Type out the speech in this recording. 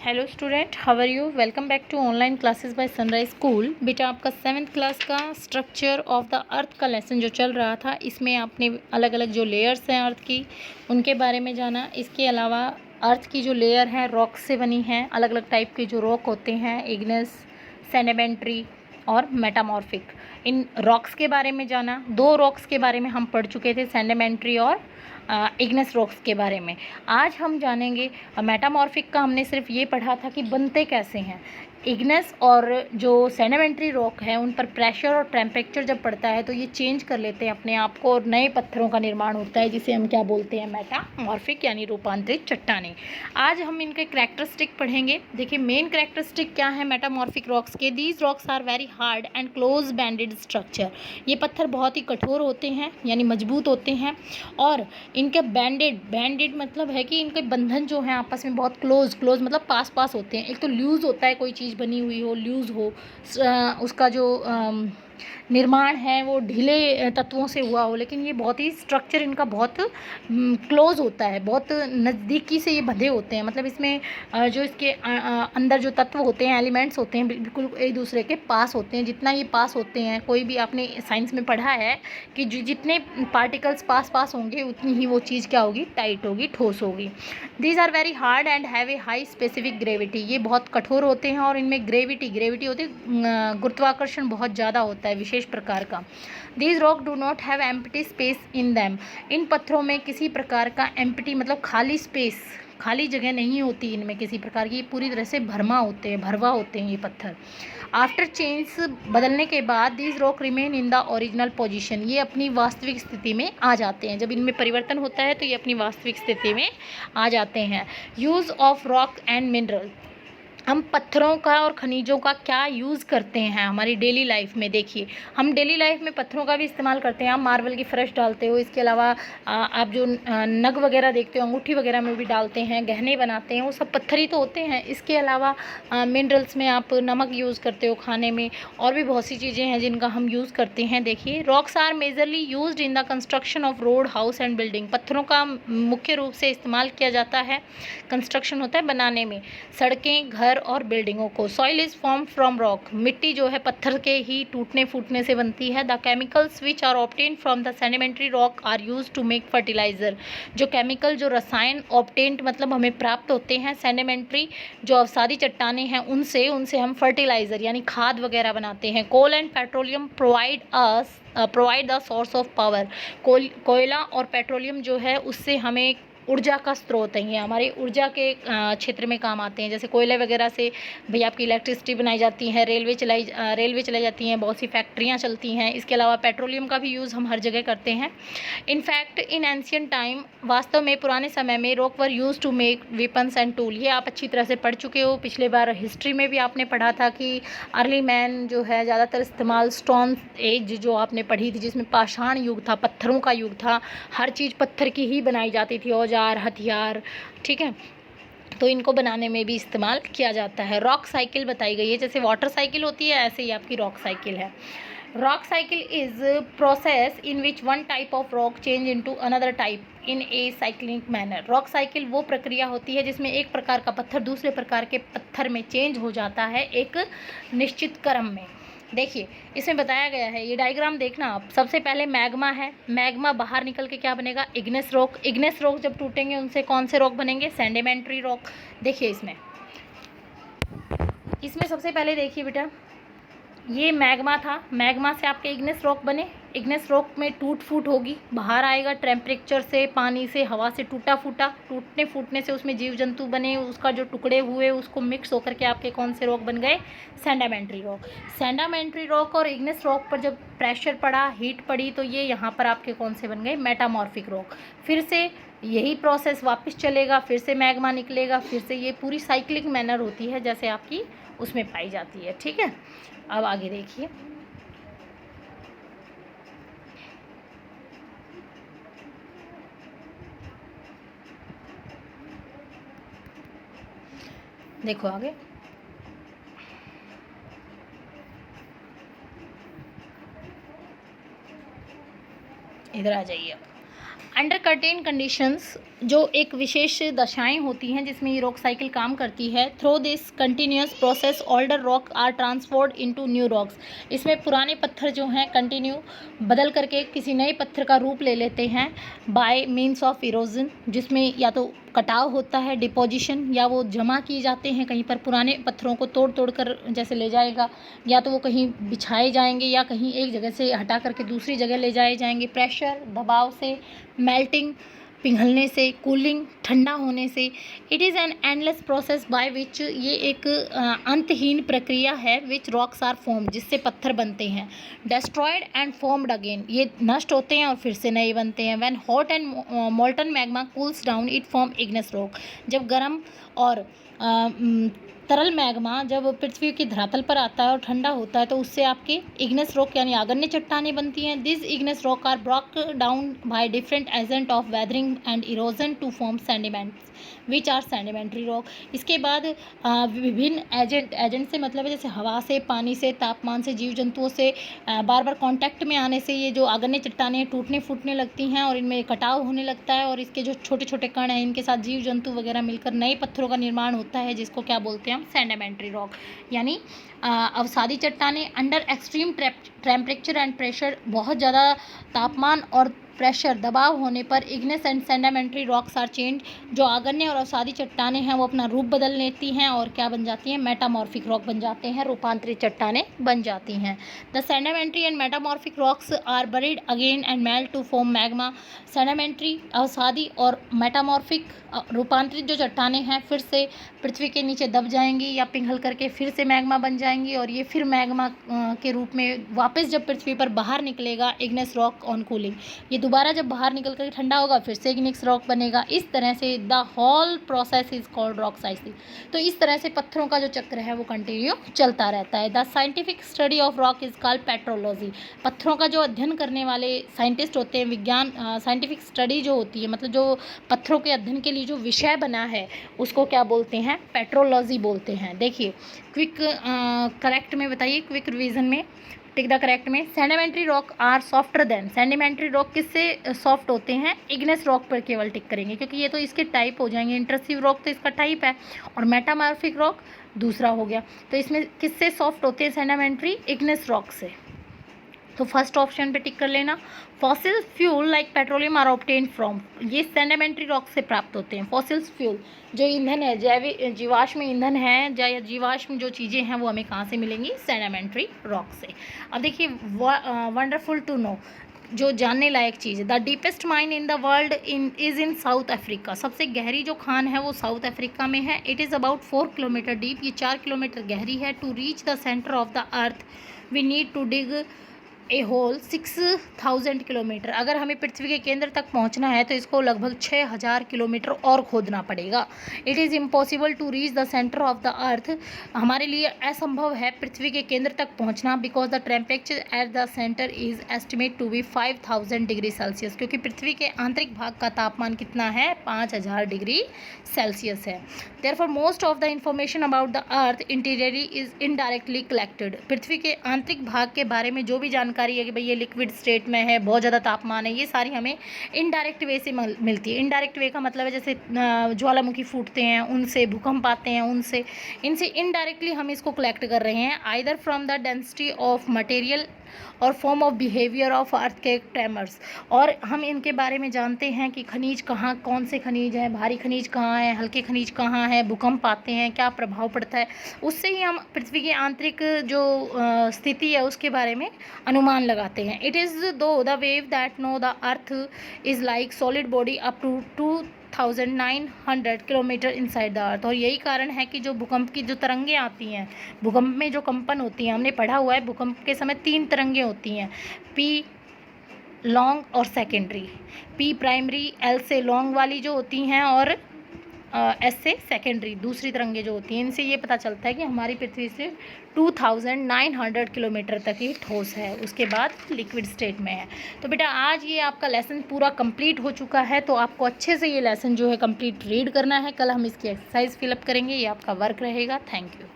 Hello student, how are you? Welcome back to online classes by Sunrise school. बेटा, आपका 7th class का structure of the अर्थ का lesson जो चल रहा था, इसमें आपने अलग अलग जो लेयर्स हैं अर्थ की, उनके बारे में जाना। इसके अलावा अर्थ की जो लेयर है रॉक से बनी है। अलग अलग टाइप के जो रॉक होते हैं, इग्नेस, सेडिमेंट्री और मेटामॉर्फिक। इन रॉक्स के बारे में जाना। 2 रॉक्स के बारे में हम पढ़ चुके थे, सेडिमेंट्री और इग्नेस रॉक्स के बारे में। आज हम जानेंगे मेटामॉर्फिक का। हमने सिर्फ ये पढ़ा था कि बनते कैसे हैं। इग्नेस और जो सेडिमेंट्री रॉक है, उन पर प्रेशर और टेम्परेचर जब पड़ता है तो ये चेंज कर लेते हैं अपने आप को और नए पत्थरों का निर्माण होता है, जिसे हम क्या बोलते हैं? मेटामॉर्फिक, यानी रूपांतरित चट्टानें। आज हम इनके कैरेक्टरिस्टिक पढ़ेंगे। देखिए, मेन कैरेक्टरिस्टिक क्या है मेटामॉर्फिक रॉक्स के? These rocks are very hard and close banded structure. ये पत्थर बहुत ही कठोर होते हैं, यानी मजबूत होते हैं। और इनके बैंडेड मतलब है कि इनके बंधन जो हैं आपस में बहुत क्लोज मतलब पास पास होते हैं। एक तो लूज़ होता है, कोई चीज़ बनी हुई हो, लूज़ हो, उसका जो निर्माण है वो ढीले तत्वों से हुआ हो, लेकिन ये बहुत ही स्ट्रक्चर इनका बहुत क्लोज होता है, बहुत नज़दीकी से ये बंधे होते हैं। मतलब इसमें जो इसके अंदर जो तत्व होते हैं, एलिमेंट्स होते हैं, बिल्कुल एक दूसरे के पास होते हैं। जितना ये पास होते हैं, कोई भी आपने साइंस में पढ़ा है कि जितने पार्टिकल्स पास होंगे उतनी ही वो चीज़ क्या होगी? टाइट होगी, ठोस होगी। These are very hard and have a high specific gravity. ये बहुत कठोर होते हैं और इनमें ग्रेविटी होती है, गुरुत्वाकर्षण बहुत ज़्यादा होता है, विशेष प्रकार का। These rock do not have empty space in them. इन पत्थरों में किसी प्रकार का एम्प्टी मतलब खाली स्पेस, खाली जगह नहीं होती इनमें किसी प्रकार की। पूरी तरह से भरवा होते हैं ये पत्थर। आफ्टर चेंज, बदलने के बाद, these rock remain in the original position. ये अपनी वास्तविक स्थिति में आ जाते हैं। जब इनमें परिवर्तन होता है तो ये अपनी वास्तविक स्थिति में आ जाते हैं। Use of rock and mineral. हम पत्थरों का और खनिजों का क्या यूज़ करते हैं हमारी डेली लाइफ में? देखिए, हम डेली लाइफ में पत्थरों का भी इस्तेमाल करते हैं। आप मार्बल की फर्श डालते हो, इसके अलावा आप जो नग वगैरह देखते हो, अंगूठी वगैरह में भी डालते हैं, गहने बनाते हैं, वो सब पत्थर ही तो होते हैं। इसके अलावा मिनरल्स में आप नमक यूज़ करते हो खाने में, और भी बहुत सी चीज़ें हैं जिनका हम यूज़ करते हैं। देखिए, rocks are majorly used in the construction of road, house and building. पत्थरों का मुख्य रूप से इस्तेमाल किया जाता है, कंस्ट्रक्शन होता है बनाने में, सड़कें, घर और बिल्डिंगों को। Soil is form from rock. मिट्टी जो है पत्थर के ही टूटने फूटने से बनती है। The chemicals which are obtained from the sedimentary rock are use to make fertiliser. जो केमिकल, जो रसायन ऑब्टेन्ड मतलब हमें प्राप्त होते हैं सेडिमेंट्री जो अवसादी चट्टानें हैं उनसे हम फर्टिलाइजर यानी खाद वगैरह बनाते हैं। Coal and petroleum provide the source of power. कोयला और पेट्रोलियम जो है उससे हमें ऊर्जा का स्रोत है। ये हमारे ऊर्जा के क्षेत्र में काम आते हैं। जैसे कोयले वगैरह से भाई आपकी इलेक्ट्रिसिटी बनाई जाती है, रेलवे चलाई जाती हैं, बहुत सी फैक्ट्रियाँ चलती हैं। इसके अलावा पेट्रोलियम का भी यूज़ हम हर जगह करते हैं। इनफैक्ट इन एंशियंट टाइम, वास्तव में पुराने समय में, rock were use to make weapons and tool. ये आप अच्छी तरह से पढ़ चुके हो। पिछले बार हिस्ट्री में भी आपने पढ़ा था कि अर्ली मैन जो है ज़्यादातर इस्तेमाल स्टोन एज जो आपने पढ़ी थी, जिसमें पाषाण युग था, पत्थरों का युग था। हर चीज़ पत्थर की ही बनाई जाती थी, औजार, हथियार, ठीक है। तो इनको बनाने में भी इस्तेमाल किया जाता है। रॉक साइकिल बताई गई है। जैसे वाटर साइकिल होती है, ऐसे ही आपकी रॉक साइकिल है। Rock cycle is process in which one type of rock change into another type in a cyclic manner. Rock cycle वो प्रक्रिया होती है जिसमें एक प्रकार का पत्थर दूसरे प्रकार के पत्थर में चेंज हो जाता है एक निश्चित क्रम में। देखिए, इसमें बताया गया है, ये डायग्राम देखना आप। सबसे पहले मैग्मा है। मैग्मा बाहर निकल के क्या बनेगा? Igneous rock. इग्नेस रॉक जब टूटेंगे उनसे कौन से रॉक बनेंगे? Sedimentary rock. देखिए, इसमें सबसे पहले देखिए बेटा, ये मैग्मा था। मैग्मा से आपके इग्नेस रॉक बने। इग्नेस रॉक में टूट फूट होगी, बाहर आएगा टेम्परेचर से, पानी से, हवा से टूटने फूटने से उसमें जीव जंतु बने, उसका जो टुकड़े हुए उसको मिक्स होकर के आपके कौन से रॉक बन गए? Sedimentary rock. सेडिमेंट्री रॉक और इग्नेस रॉक पर जब प्रेशर पड़ा, हीट पड़ी, तो ये यहाँ पर आपके कौन से बन गए? Metamorphic rock. फिर से यही प्रोसेस वापस चलेगा, फिर से मैग्मा निकलेगा, फिर से ये पूरी साइक्लिक मैनर होती है जैसे आपकी उसमें पाई जाती है, ठीक है। अब आगे देखिए, देखो आगे, इधर आ जाइए आप। अंडर सर्टेन कंडीशंस जो एक विशेष दशाएं होती हैं जिसमें ये रॉक साइकिल काम करती है। Through this continuous process older rock are transformed into new rocks. इसमें पुराने पत्थर जो हैं कंटिन्यू बदल करके किसी नए पत्थर का रूप ले लेते हैं बाय मीन्स ऑफ इरोजन, जिसमें या तो कटाव होता है, डिपोजिशन, या वो जमा किए जाते हैं कहीं पर। पुराने पत्थरों को तोड़ तोड़ कर जैसे ले जाएगा, या तो वो कहीं बिछाए जाएंगे या कहीं एक जगह से हटा करके दूसरी जगह ले जाए जाएंगे। प्रेशर, दबाव से, मेल्टिंग, पिघलने से, कूलिंग, ठंडा होने से। It is an endless process by which, ये एक अंतहीन प्रक्रिया है, विच रॉक्स आर फॉर्म, जिससे पत्थर बनते हैं। डेस्ट्रॉयड एंड फॉर्म्ड अगेन, ये नष्ट होते हैं और फिर से नए बनते हैं। When hot and molten magma cools down it form igneous rock, जब गर्म और तरल मैग्मा जब पृथ्वी की धरातल पर आता है और ठंडा होता है तो उससे आपके इग्नेस रॉक यानी आगन्य चट्टानें बनती हैं। This igneous rock are broke down by different agent of weathering and erosion to form sediments which are sedimentary rock. इसके बाद विभिन्न एजेंट से मतलब है जैसे हवा से, पानी से, तापमान से, जीव जंतुओं से बार बार कांटेक्ट में आने से ये जो आगन्य चट्टानें टूटने फूटने लगती हैं और इनमें कटाव होने लगता है, और इसके जो छोटे छोटे कण हैं इनके साथ जीव जंतु वगैरह मिलकर नए पत्थरों का निर्माण होता है, जिसको क्या बोलते हैं हम, सेडिमेंट्री रॉक। यानी अवसादी चट्टानें under extreme temperature and pressure, बहुत ज़्यादा तापमान और प्रेशर दबाव होने पर igneous and sedimentary rocks are change, जो आगन्य और अवसादी चट्टानें हैं वो अपना रूप बदल लेती हैं और क्या बन जाती हैं, मेटामॉर्फिक रॉक बन जाते हैं, रूपांतरित चट्टानें बन जाती हैं। The sedimentary and metamorphic rocks are buried again and melt to form magma. Sedimentary अवसादी और मेटामॉर्फिक रूपांतरित जो चट्टानें हैं फिर से पृथ्वी के नीचे दब जाएंगी या पिघल करके फिर से मैग्मा बन जाएंगी, और ये फिर मैग्मा के रूप में वापस जब पृथ्वी पर बाहर निकलेगा इग्नेस रॉक ऑन कूलिंग, ये दोबारा जब बाहर निकल कर ठंडा होगा फिर से इग्नेस रॉक बनेगा। इस तरह से the whole process is called rock cycle. तो इस तरह से पत्थरों का जो चक्र है वो कंटिन्यू चलता रहता है। The scientific study of rock is called petrology. पत्थरों का जो अध्ययन करने वाले साइंटिस्ट होते हैं, विज्ञान साइंटिफिक स्टडी जो होती है, मतलब जो पत्थरों के अध्ययन के लिए जो विषय बना है उसको क्या बोलते हैं, पेट्रोलॉजी बोलते हैं। देखिए क्विक करेक्ट में बताइए, क्विक रिवीजन में टिक द करेक्ट में। Sedimentary rock are softer than, sedimentary rock किससे सॉफ्ट होते हैं, इग्नेस रॉक पर केवल टिक करेंगे क्योंकि ये तो इसके टाइप हो जाएंगे। इंट्रसिव रॉक तो इसका टाइप है और मेटामॉर्फिक रॉक दूसरा हो गया। तो इसमें किससे सॉफ्ट होते हैं सेडिमेंट्री, इग्नेस रॉक से। तो फर्स्ट ऑप्शन पे टिक कर लेना। Fossil fuel like petroleum are obtain from, ये सेडिमेंट्री रॉक से प्राप्त होते हैं। फॉसिल्स फ्यूल जो ईंधन है, जैविक जीवाश्म ईंधन है या जीवाश्म जो चीज़ें हैं वो हमें कहाँ से मिलेंगी, सेडिमेंट्री रॉक से। अब देखिए वंडरफुल टू नो, जो जानने लायक चीज़ है, the deepest mine in the world is in south Africa. सबसे गहरी जो खान है वो साउथ अफ्रीका में है। It is about 4 kilometre deep, ये 4 किलोमीटर गहरी है। To reach the centre of the earth we need to dig a hole 6000 kilometre. अगर हमें पृथ्वी के केंद्र तक पहुंचना है तो इसको लगभग 6000 किलोमीटर और खोदना पड़ेगा। It is impossible to reach the centre of the earth, हमारे लिए असंभव है पृथ्वी के केंद्र तक पहुंचना, because the temperature at the centre is estimate to be 5000 degree Celsius, क्योंकि पृथ्वी के आंतरिक भाग का तापमान कितना है, 5000 डिग्री सेल्सियस है। Therefore most of the information about the earth interiorly is indirectly collected. पृथ्वी के आंतरिक भाग के बारे में जो भी जानकारी है कि भाई ये लिक्विड स्टेट में है, बहुत ज़्यादा तापमान है, ये सारी हमें इनडायरेक्ट वे से मिलती है। इनडायरेक्ट वे का मतलब है जैसे ज्वालामुखी फूटते हैं उनसे, भूकंप आते हैं उनसे, इनसे इनडायरेक्टली हम इसको कलेक्ट कर रहे हैं, either from the density of material और form of behaviour of earth के ट्रेमर्स। और हम इनके बारे में जानते हैं कि खनिज कहाँ, कौन से खनिज हैं, भारी खनिज कहाँ है, हल्के खनिज कहाँ है, भूकंप आते हैं, क्या प्रभाव पड़ता है, उससे ही हम पृथ्वी की आंतरिक जो स्थिति है उसके बारे में अनुमान लगाते हैं। It is though the wave that know the earth is like solid body up to 2900 kilometre inside the earth. और यही कारण है कि जो भूकंप की जो तरंगें आती हैं, भूकंप में जो कंपन होती हैं, हमने पढ़ा हुआ है भूकंप के समय 3 तरंगें होती हैं, पी, लॉन्ग और सेकेंडरी। पी प्राइमरी, एल से लॉन्ग वाली जो होती हैं और एस से सेकेंडरी दूसरी तरंगें जो होती हैं। इनसे ये पता चलता है कि हमारी पृथ्वी से 2900 किलोमीटर तक ही ठोस है, उसके बाद लिक्विड स्टेट में है। तो बेटा आज ये आपका लेसन पूरा कंप्लीट हो चुका है, तो आपको अच्छे से ये लेसन जो है कंप्लीट रीड करना है। कल हम इसकी एक्सरसाइज फिलअप करेंगे, ये आपका वर्क रहेगा। Thank you.